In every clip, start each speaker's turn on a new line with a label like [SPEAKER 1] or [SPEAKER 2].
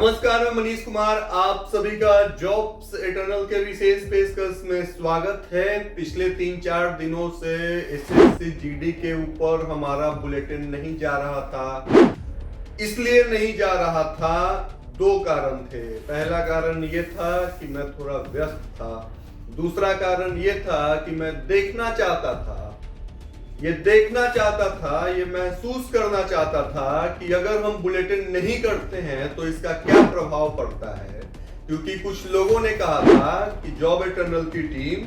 [SPEAKER 1] नमस्कार, मैं मनीष कुमार। आप सभी का जॉब्स इटर्नल के विशेष पेशकश में स्वागत है। पिछले 3-4 दिनों से एसएससी जीडी के ऊपर हमारा बुलेटिन नहीं जा रहा था। इसलिए नहीं जा रहा था, दो कारण थे। पहला कारण ये था कि मैं थोड़ा व्यस्त था। दूसरा कारण ये था कि मैं देखना चाहता था, ये महसूस करना चाहता था कि अगर हम बुलेटिन नहीं करते हैं तो इसका क्या प्रभाव पड़ता है। क्योंकि कुछ लोगों ने कहा था कि जॉब इटर्नल की टीम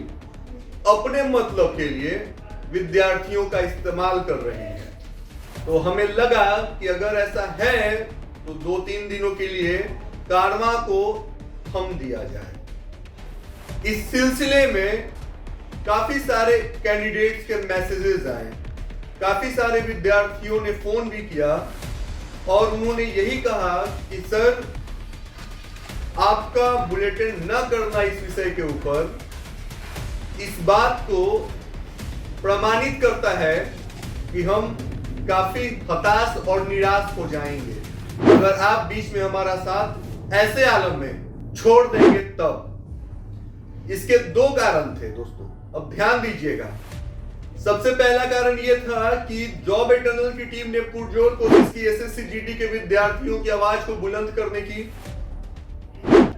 [SPEAKER 1] अपने मतलब के लिए विद्यार्थियों का इस्तेमाल कर रही है। तो हमें लगा कि अगर ऐसा है तो 2-3 दिनों के लिए कारवां को थम दिया जाए। इस सिलसिले में काफी सारे कैंडिडेट्स के मैसेजेस आए, काफी सारे विद्यार्थियों ने फोन भी किया और उन्होंने यही कहा कि सर, आपका बुलेटिन न करना इस विषय के ऊपर इस बात को प्रमाणित करता है कि हम काफी हताश और निराश हो जाएंगे अगर आप बीच में हमारा साथ ऐसे आलम में छोड़ देंगे तब। इसके दो कारण थे दोस्तों, अब ध्यान दीजिएगा। सबसे पहला कारण यह था कि जॉब इटर्नल की टीम ने पुरजोर कोशिश की एसएससी जीडी के विद्यार्थियों की आवाज को बुलंद करने की।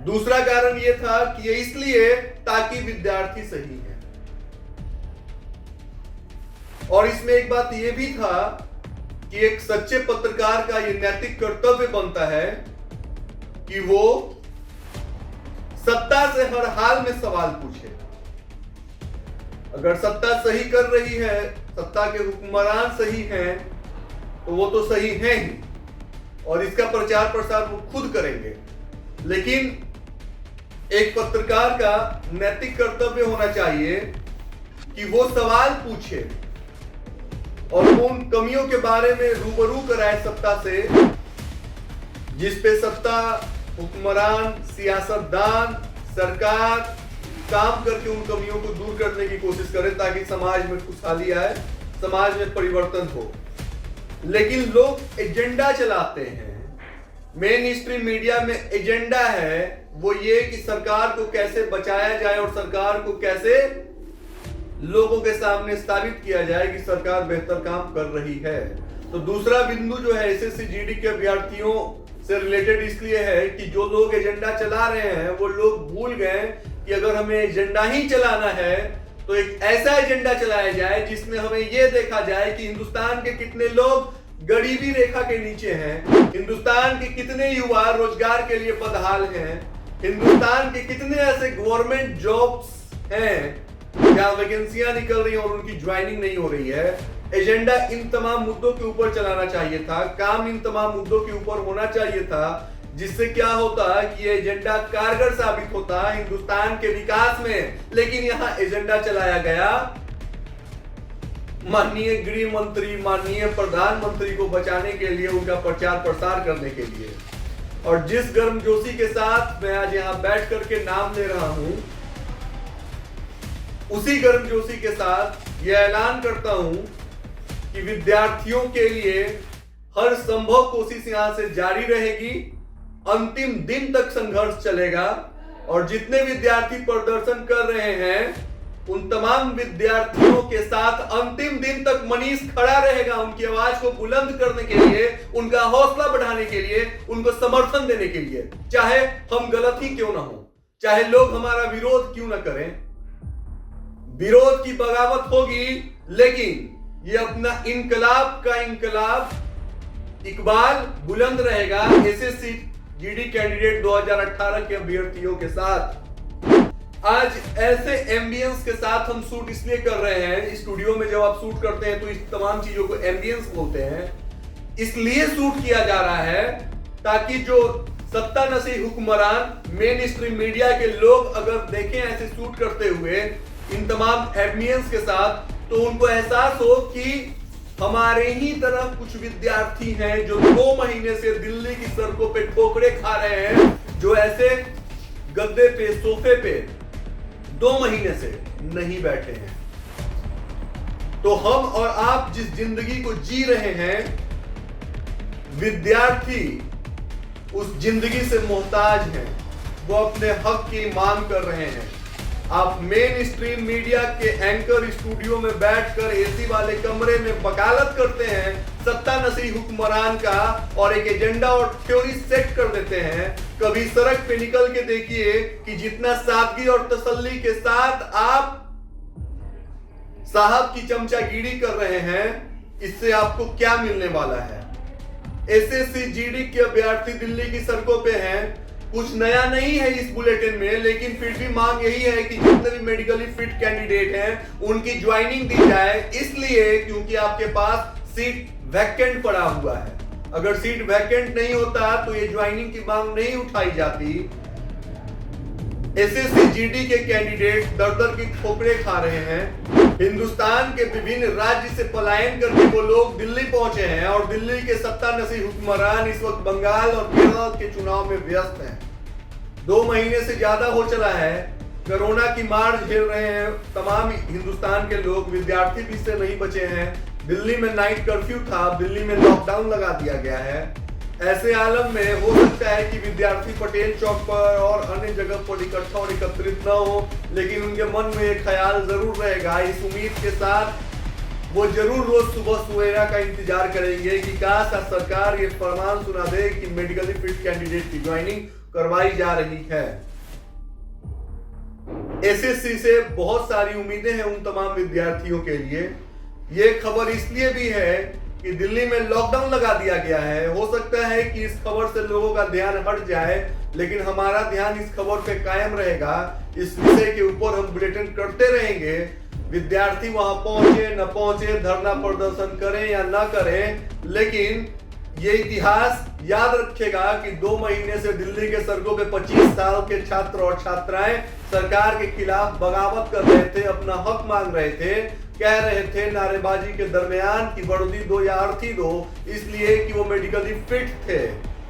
[SPEAKER 1] दूसरा कारण यह था कि ये इसलिए ताकि विद्यार्थी सही है। और इसमें एक बात यह भी था कि एक सच्चे पत्रकार का यह नैतिक कर्तव्य बनता है कि वो सत्ता से हर हाल में सवाल पूछे। अगर सत्ता सही कर रही है, सत्ता के हुक्मरान सही हैं, तो वो तो सही हैं ही और इसका प्रचार प्रसार वो खुद करेंगे। लेकिन एक पत्रकार का नैतिक कर्तव्य होना चाहिए कि वो सवाल पूछे और वो उन कमियों के बारे में रूबरू कराए सत्ता से, जिस पे सत्ता, हुक्मरान, सियासतदान, सरकार काम करके उन कमियों को दूर करने की कोशिश करे ताकि समाज में खुशहाली आए, समाज में परिवर्तन हो। लेकिन लोग एजेंडा चलाते हैं। मेन स्ट्रीम मीडिया में एजेंडा है वो ये कि सरकार को कैसे बचाया जाए और सरकार को कैसे लोगों के सामने साबित किया जाए कि सरकार बेहतर काम कर रही है। तो दूसरा बिंदु जो है एसएससी जीडी के अभ्यर्थियों से रिलेटेड इसलिए है कि जो लोग एजेंडा चला रहे हैं वो लोग भूल गए कि अगर हमें एजेंडा ही चलाना है तो एक ऐसा एजेंडा चलाया जाए जिसमें हमें यह देखा जाए कि हिंदुस्तान के कितने लोग गरीबी रेखा के नीचे हैं, हिंदुस्तान के कितने युवा रोजगार के लिए बदहाल हैं, हिंदुस्तान के कितने ऐसे गवर्नमेंट जॉब्स हैं जहां वैकेंसियां निकल रही हैं और उनकी ज्वाइनिंग नहीं हो रही है। एजेंडा इन तमाम मुद्दों के ऊपर चलाना चाहिए था, काम इन तमाम मुद्दों के ऊपर होना चाहिए था, जिससे क्या होता कि ये एजेंडा कारगर साबित होता हिंदुस्तान के विकास में। लेकिन यहां एजेंडा चलाया गया माननीय गृह मंत्री, माननीय प्रधानमंत्री को बचाने के लिए, उनका प्रचार प्रसार करने के लिए। और जिस गर्मजोशी के साथ मैं आज यहां बैठ करके नाम ले रहा हूं, उसी गर्मजोशी के साथ यह ऐलान करता हूं कि विद्यार्थियों के लिए हर संभव कोशिश यहां से जारी रहेगी, अंतिम दिन तक संघर्ष चलेगा। और जितने विद्यार्थी प्रदर्शन कर रहे हैं उन तमाम विद्यार्थियों के साथ अंतिम दिन तक मनीष खड़ा रहेगा, उनकी आवाज को बुलंद करने के लिए, उनका हौसला बढ़ाने के लिए, उनको समर्थन देने के लिए। चाहे हम गलत ही क्यों ना हो, चाहे लोग हमारा विरोध क्यों ना करें, विरोध की बगावत होगी, लेकिन ये अपना इनकलाब का इकबाल बुलंद रहेगा एसएससी जीडी कैंडिडेट 2018 के अभ्यर्थियों के साथ। आज ऐसे एम्बियंस के साथ हम शूट इसलिए कर रहे हैं, स्टूडियो में जब आप शूट करते हैं तो इस तमाम चीजों को एम्बियंस बोलते हैं, इसलिए शूट किया जा रहा है ताकि जो सत्ता नशी हुक्मरान, मेन स्ट्रीम मीडिया के लोग अगर देखें ऐसे शूट करते हुए इन तमाम एम्बियंस के साथ, तो उनको एहसास हो कि हमारे ही तरफ कुछ विद्यार्थी हैं जो 2 महीने से दिल्ली की सड़कों पे ठोकरे खा रहे हैं, जो ऐसे गद्दे पे, सोफे पे 2 महीने से नहीं बैठे हैं। तो हम और आप जिस जिंदगी को जी रहे हैं, विद्यार्थी उस जिंदगी से मोहताज हैं, वो अपने हक की मांग कर रहे हैं। आप मेन स्ट्रीम मीडिया के एंकर स्टूडियो में बैठकर एसी वाले कमरे में वकालत करते हैं सत्तानशी हुक्मरान का और एक एजेंडा और थ्योरी सेट कर देते हैं। कभी सड़क पे निकल के देखिए कि जितना सादगी और तसल्ली के साथ आप साहब की चमचागिरी कर रहे हैं, इससे आपको क्या मिलने वाला है। एसएससी जीडी के अभ्यर्थी दिल्ली की सड़कों पे हैं। कुछ नया नहीं है इस बुलेटिन में, लेकिन फिर भी मांग यही है कि जितने भी मेडिकली फिट कैंडिडेट हैं उनकी ज्वाइनिंग दी जाए, इसलिए क्योंकि आपके पास सीट वैकेंट पड़ा हुआ है। अगर सीट वैकेंट नहीं होता तो ये ज्वाइनिंग की मांग नहीं उठाई जाती। एसएससी जीडी के कैंडिडेट दर-दर की ठोकरें खा रहे हैं। हिंदुस्तान के विभिन्न राज्य से पलायन करके वो लोग दिल्ली पहुंचे हैं और दिल्ली के सत्तानशी हुक्मरान इस वक्त बंगाल और केरल के चुनाव में व्यस्त हैं। 2 महीने से ज्यादा हो चला है, कोरोना की मार झेल रहे हैं तमाम हिंदुस्तान के लोग। विद्यार्थी भी इससे नहीं बचे हैं। दिल्ली में नाइट कर्फ्यू था, दिल्ली में लॉकडाउन लगा दिया गया है। ऐसे आलम में हो सकता है कि विद्यार्थी पटेल चौक पर और अन्य जगह पर इकट्ठा और एकत्रित न हो, लेकिन उनके मन में एक ख्याल जरूर रहेगा। इस उम्मीद के साथ वो जरूर रोज सुबह सवेरा का इंतजार करेंगे कि काश आज सरकार ये फरमान सुना दे कि मेडिकली फिट कैंडिडेट की ज्वाइनिंग करवाई जा रही है। एसएससी से बहुत सारी उम्मीदें हैं उन तमाम विद्यार्थियों के लिए। ये खबर इसलिए भी है कि दिल्ली में लॉकडाउन लगा दिया गया है। हो सकता है कि इस खबर से लोगों का ध्यान हट जाए, लेकिन हमारा ध्यान इस खबर पे कायम रहेगा। इस विषय के ऊपर हम बुलेटिन करते रहेंगे। विद्यार्थी वहां पहुंचे न पहुंचे, धरना प्रदर्शन करें या ना करें, लेकिन ये इतिहास याद रखेगा कि 2 महीने से दिल्ली के सड़कों पे 25 साल के छात्र और छात्राएं सरकार के खिलाफ बगावत कर रहे थे, अपना हक मांग रहे थे, कह रहे थे नारेबाजी के दरमियान कि वर्दी दो या अर्थी दो, इसलिए कि वो मेडिकली फिट थे।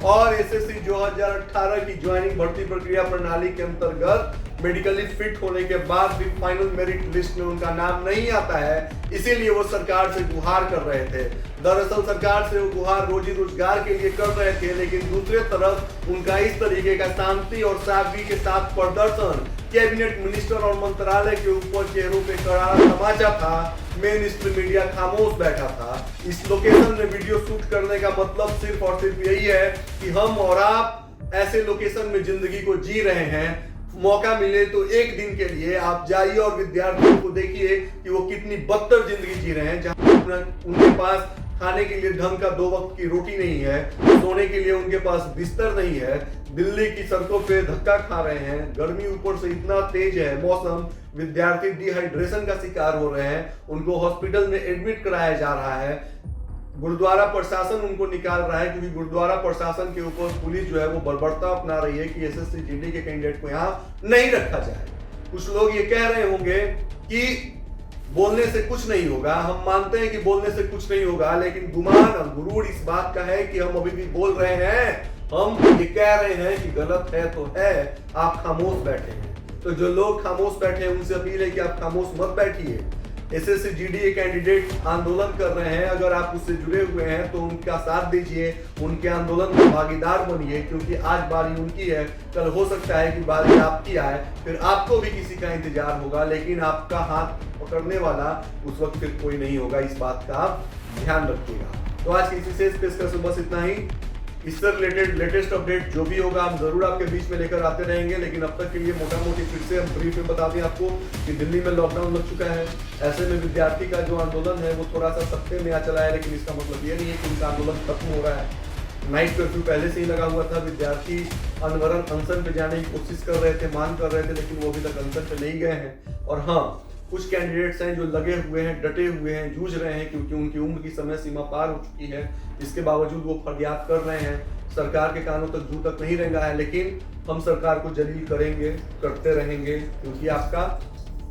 [SPEAKER 1] और एसएससी 2018 की ज्वाइनिंग भर्ती प्रक्रिया प्रणाली के अंतर्गत मेडिकली फिट होने के बाद भी फाइनल मेरिट लिस्ट में उनका नाम नहीं आता है, इसीलिए वो सरकार से गुहार कर रहे थे। दरअसल सरकार से वो गुहार रोजी रोजगार के लिए कर रहे थे, लेकिन दूसरे तरफ उनका इस तरीके का शांति और सादगी के साथ प्रदर्शन कैबिनेट मिनिस्टर और मंत्रालय के ऊपर चेहरों पे करारा तमाचा था। मेन स्ट्रीम मीडिया खामोश बैठा था। इस लोकेशन में वीडियो शूट करने का मतलब सिर्फ और सिर्फ यही है कि हम और आप ऐसे लोकेशन में जिंदगी को जी रहे हैं। मौका मिले तो एक दिन के लिए आप जाइए और विद्यार्थियों को देखिए कि वो कितनी बदतर जिंदगी जी रहे हैं, जहां उनके पास खाने के लिए ढंग का 2 वक्त की रोटी नहीं है, सोने के लिए उनके पास बिस्तर नहीं है। दिल्ली की सड़कों पे धक्का खा रहे हैं, गर्मी ऊपर से इतना तेज है मौसम, विद्यार्थी डिहाइड्रेशन का शिकार हो रहे हैं, उनको हॉस्पिटल में एडमिट कराया जा रहा है। गुरुद्वारा प्रशासन उनको निकाल रहा है, क्योंकि गुरुद्वारा प्रशासन के ऊपर पुलिस जो है वो बर्बरता अपना रही है कि एसएससी जीडी के कैंडिडेट को यहाँ नहीं रखा जाए। कुछ लोग ये कह रहे होंगे कि बोलने से कुछ नहीं होगा। हम मानते हैं कि बोलने से कुछ नहीं होगा, लेकिन गुमान और गुरूर इस बात का है कि हम अभी भी बोल रहे हैं। हम ये कह रहे हैं कि गलत है तो है, आप खामोश बैठे हैं। तो जो लोग खामोश बैठे हैं उनसे अपील है कि आप खामोश मत बैठिए। एसएससी जीडी कैंडिडेट आंदोलन कर रहे हैं, अगर आप उससे जुड़े हुए हैं तो उनका साथ दीजिए, उनके आंदोलन में भागीदार बनिए, क्योंकि आज बारी उनकी है, कल हो सकता है कि बारी आपकी आए, फिर आपको भी किसी का इंतजार होगा, लेकिन आपका हाथ पकड़ने वाला उस वक्त फिर कोई नहीं होगा। इस बात का आप ध्यान रखिएगा। तो आज की इस विशेष पेशकश में बस इतना ही। इससे रिलेटेड लेटेस्ट अपडेट जो भी होगा हम जरूर आपके बीच में लेकर आते रहेंगे, लेकिन अब तक के लिए मोटा मोटी फिर से हम ब्रीफ में बता दें आपको कि दिल्ली में लॉकडाउन लग चुका है। ऐसे में विद्यार्थी का जो आंदोलन है वो थोड़ा सा सख्ते में आ चला है, लेकिन इसका मतलब ये नहीं है कि उनका आंदोलन खत्म हो रहा है। नाइट कर्फ्यू पहले से ही लगा हुआ था। विद्यार्थी अनवरन अनशन पे जाने की कोशिश कर रहे थे, मांग कर रहे थे, लेकिन वो अभी तक अनशन पे नहीं गए हैं। और हाँ, कुछ कैंडिडेट्स हैं जो लगे हुए हैं, डटे हुए हैं, जूझ रहे हैं, क्योंकि उनकी उम्र की समय सीमा पार हो चुकी है। इसके बावजूद वो फरियाद कर रहे हैं। सरकार के कानों तक जू तक नहीं रेंगा है, लेकिन हम सरकार को जलील करेंगे, करते रहेंगे, क्योंकि आपका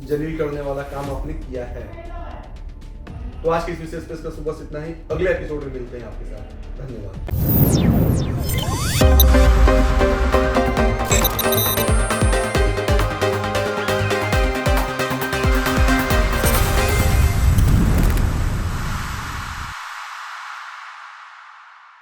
[SPEAKER 1] जलील करने वाला काम आपने किया है। तो आज की इस विशेष पेशकश सुबह से इतना ही। अगले एपिसोड में मिलते हैं आपके साथ। धन्यवाद।